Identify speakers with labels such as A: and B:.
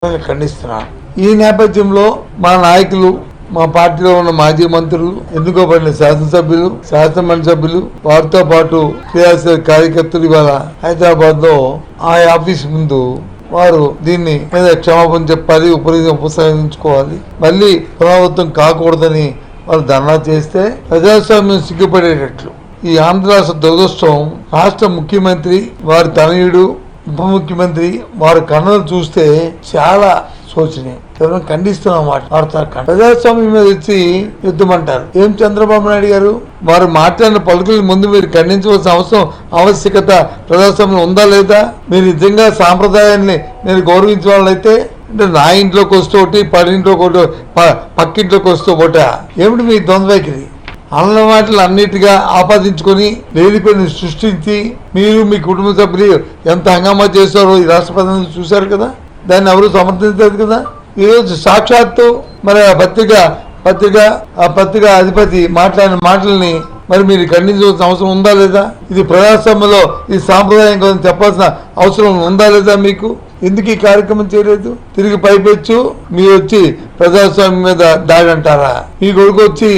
A: ఖండిస్తున్నాను. ఈ నేపథ్యంలో మా నాయకులు, మా పార్టీలో ఉన్న మాజీ మంత్రులు, ఎన్నుకోబడిన శాసనసభ్యులు, శాసనమండలి సభ్యులు, వారితో పాటు క్రియాశీల కార్యకర్తలు ఇవాళ హైదరాబాద్ లో ఆ ఆఫీస్ ముందు వారు దీన్ని మీద క్షమాపణ చెప్పాలి, ఉపసంహరించుకోవాలి, మళ్ళీ పునరావృతం కాకూడదని వాళ్ళు ధర్నా చేస్తే ప్రజాస్వామ్యం సిగ్గుపడేటట్లు ఈ ఆంధ్ర రాష్ట్ర దురదృష్టం. రాష్ట్ర ముఖ్యమంత్రి, వారి తనయుడు, ఉప ముఖ్యమంత్రి వారి కన్నులు చూస్తే చాలా శోచనీయం. ఖండిస్తున్నాం ప్రజాస్వామ్యం మీద వచ్చి యుద్ధం అంటారు. ఏం చంద్రబాబు నాయుడు గారు వారు మాట్లాడిన పలుకుల ముందు మీరు ఖండించవలసిన ఆవశ్యకత ప్రజాస్వామ్యం ఉందా లేదా? మీరు నిజంగా సాంప్రదాయాన్ని మీరు గౌరవించే వాళ్ళైతే అంటే నా ఇంట్లోకి వస్తూ ఒకటి, పడింట్లోకి ఒకటి, పక్కింట్లోకి వస్తూ ఒకట ఏమిటి మీ ద్వంద్వైఖరి? అన్న మాటలు అన్నిటిగా ఆపాదించుకొని లేనిపోయిన సృష్టించి మీరు మీ కుటుంబ సభ్యులు ఎంత హంగామా చేశారో ఈ రాష్ట్ర ప్రజలు చూశారు కదా. దాన్ని ఎవరు సమర్థించలేదు కదా. ఈరోజు సాక్షాత్తు మరి ఆ పత్రిక అధిపతి మాట్లాడిన మాటల్ని మరి మీరు ఖండించవలసిన అవసరం ఉందా లేదా? ఇది ప్రజాస్వామ్యంలో ఈ సాంప్రదాయం కోసం చెప్పాల్సిన అవసరం ఉందా లేదా? మీకు ఎందుకు ఈ కార్యక్రమం చేయలేదు? తిరిగి పైపెచ్చు మీరు వచ్చి ప్రజాస్వామ్యం మీద దాడి అంటారా? మీ కొడుకు వచ్చి